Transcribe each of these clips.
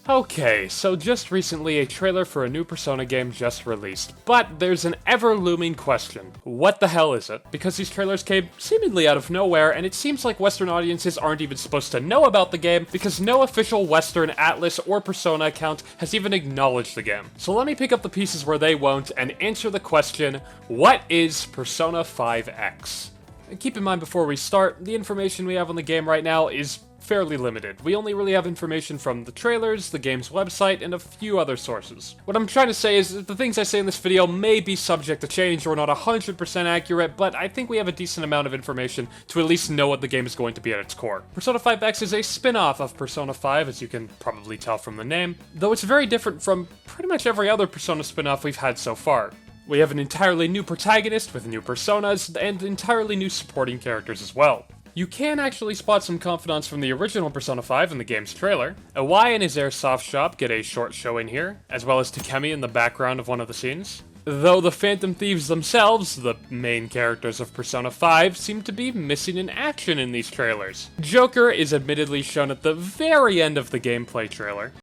Okay, so just recently a trailer for a new Persona game just released, but there's an ever-looming question. What the hell is it? Because these trailers came seemingly out of nowhere, and it seems like Western audiences aren't even supposed to know about the game because no official Western Atlas or Persona account has even acknowledged the game. So let me pick up the pieces where they won't and answer the question, what is Persona 5X? Keep in mind before we start, the information we have on the game right now is fairly limited. We only really have information from the trailers, the game's website, and a few other sources. What I'm trying to say is that the things I say in this video may be subject to change or not 100% accurate, but I think we have a decent amount of information to at least know what the game is going to be at its core. Persona 5X is a spin-off of Persona 5, as you can probably tell from the name, though it's very different from pretty much every other Persona spin-off we've had so far. We have an entirely new protagonist with new personas, and entirely new supporting characters as well. You can actually spot some confidants from the original Persona 5 in the game's trailer. Iwai and his airsoft shop get a short show in here, as well as Takemi in the background of one of the scenes. Though the Phantom Thieves themselves, the main characters of Persona 5, seem to be missing in action in these trailers. Joker is admittedly shown at the very end of the gameplay trailer.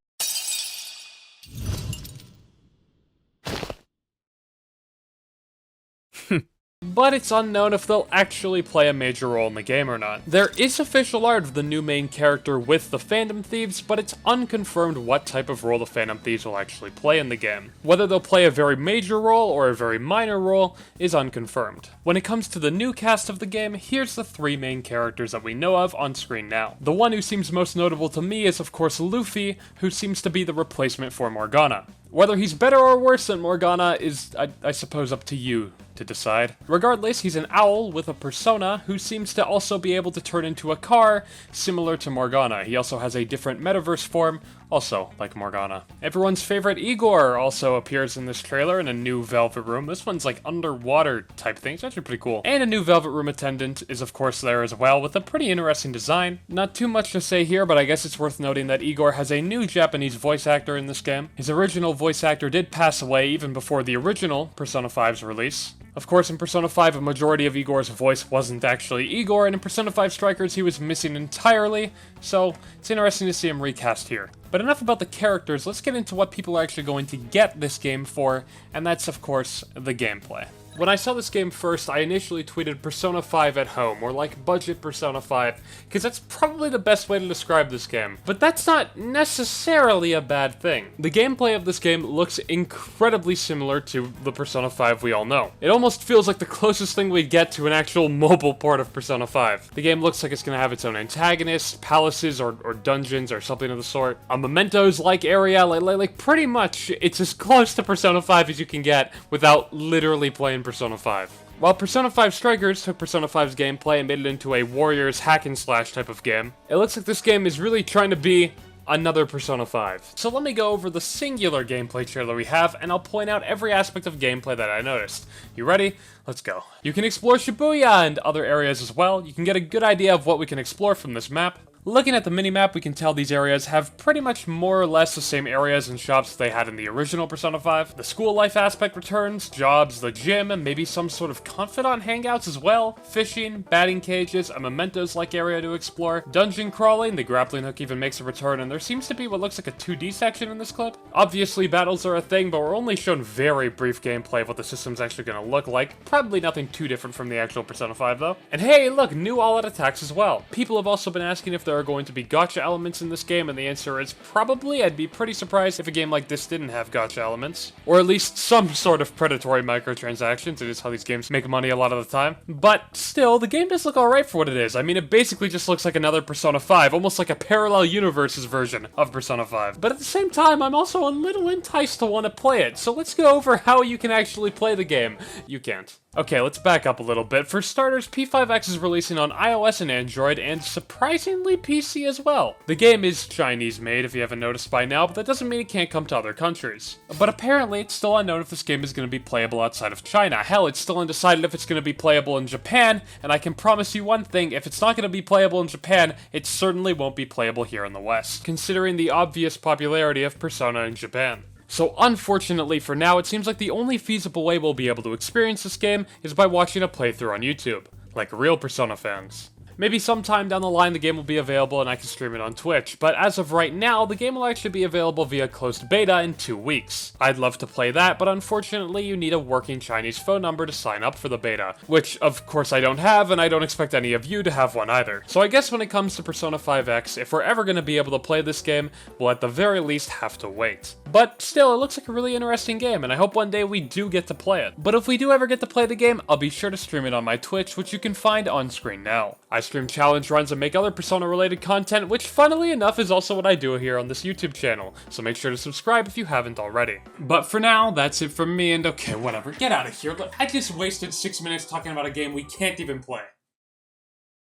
But it's unknown if they'll actually play a major role in the game or not. There is official art of the new main character with the Phantom Thieves, but it's unconfirmed what type of role the Phantom Thieves will actually play in the game. Whether they'll play a very major role or a very minor role is unconfirmed. When it comes to the new cast of the game, here's the three main characters that we know of on screen now. The one who seems most notable to me is of course Luffy, who seems to be the replacement for Morgana. Whether he's better or worse than Morgana is, I suppose, up to you to decide. Regardless, he's an owl with a persona who seems to also be able to turn into a car, similar to Morgana. He also has a different metaverse form, also like Morgana. Everyone's favorite Igor also appears in this trailer in a new Velvet Room. This one's like underwater type thing. It's actually pretty cool. And a new Velvet Room attendant is of course there as well with a pretty interesting design. Not too much to say here, but I guess it's worth noting that Igor has a new Japanese voice actor in this game. His original voice actor did pass away even before the original Persona 5's release. Of course, in Persona 5, a majority of Igor's voice wasn't actually Igor, and in Persona 5 Strikers, he was missing entirely, so it's interesting to see him recast here. But enough about the characters, let's get into what people are actually going to get this game for, and that's, of course, the gameplay. When I saw this game first, I initially tweeted Persona 5 at home, or like budget Persona 5, because that's probably the best way to describe this game. But that's not necessarily a bad thing. The gameplay of this game looks incredibly similar to the Persona 5 we all know. It almost feels like the closest thing we'd get to an actual mobile port of Persona 5. The game looks like it's going to have its own antagonists, palaces, or dungeons, or something of the sort. A Mementos-like area, like pretty much, it's as close to Persona 5 as you can get without literally playing Persona 5. While Persona 5 Strikers took Persona 5's gameplay and made it into a Warriors hack and slash type of game, it looks like this game is really trying to be another Persona 5. So let me go over the singular gameplay trailer we have, and I'll point out every aspect of gameplay that I noticed. You ready? Let's go. You can explore Shibuya and other areas as well. You can get a good idea of what we can explore from this map. Looking at the minimap, we can tell these areas have pretty much more or less the same areas and shops they had in the original Persona 5. The school life aspect returns, jobs, the gym, and maybe some sort of confidant hangouts as well. Fishing, batting cages, a Mementos-like area to explore. Dungeon crawling, the grappling hook even makes a return, and there seems to be what looks like a 2D section in this clip. Obviously, battles are a thing, but we're only shown very brief gameplay of what the system's actually going to look like. Probably nothing too different from the actual Persona 5, though. And hey, look, new all-out attacks as well. People have also been asking if there are going to be gacha elements in this game, and the answer is probably. I'd be pretty surprised if a game like this didn't have gacha elements. Or at least some sort of predatory microtransactions. It is how these games make money a lot of the time. But still, the game does look alright for what it is. I mean, it basically just looks like another Persona 5, almost like a parallel universes version of Persona 5. But at the same time, I'm also a little enticed to want to play it, so let's go over how you can actually play the game. You can't. Okay, let's back up a little bit. For starters, P5X is releasing on iOS and Android, and surprisingly PC as well. The game is Chinese-made, if you haven't noticed by now, but that doesn't mean it can't come to other countries. But apparently, it's still unknown if this game is going to be playable outside of China. Hell, it's still undecided if it's going to be playable in Japan, and I can promise you one thing, if it's not going to be playable in Japan, it certainly won't be playable here in the West, considering the obvious popularity of Persona in Japan. So unfortunately for now, it seems like the only feasible way we'll be able to experience this game is by watching a playthrough on YouTube, like real Persona fans. Maybe sometime down the line the game will be available and I can stream it on Twitch, but as of right now, the game will actually be available via closed beta in 2 weeks. I'd love to play that, but unfortunately you need a working Chinese phone number to sign up for the beta, which of course I don't have, and I don't expect any of you to have one either. So I guess when it comes to Persona 5X, if we're ever going to be able to play this game, we'll at the very least have to wait. But still, it looks like a really interesting game, and I hope one day we do get to play it. But if we do ever get to play the game, I'll be sure to stream it on my Twitch, which you can find on screen now. I stream challenge runs and make other Persona related content, which funnily enough is also what I do here on this YouTube channel, so make sure to subscribe if you haven't already. But for now, that's it from me, and okay, whatever, get out of here. Look, I just wasted 6 minutes talking about a game we can't even play.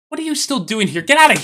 What are you still doing here? Get out of here!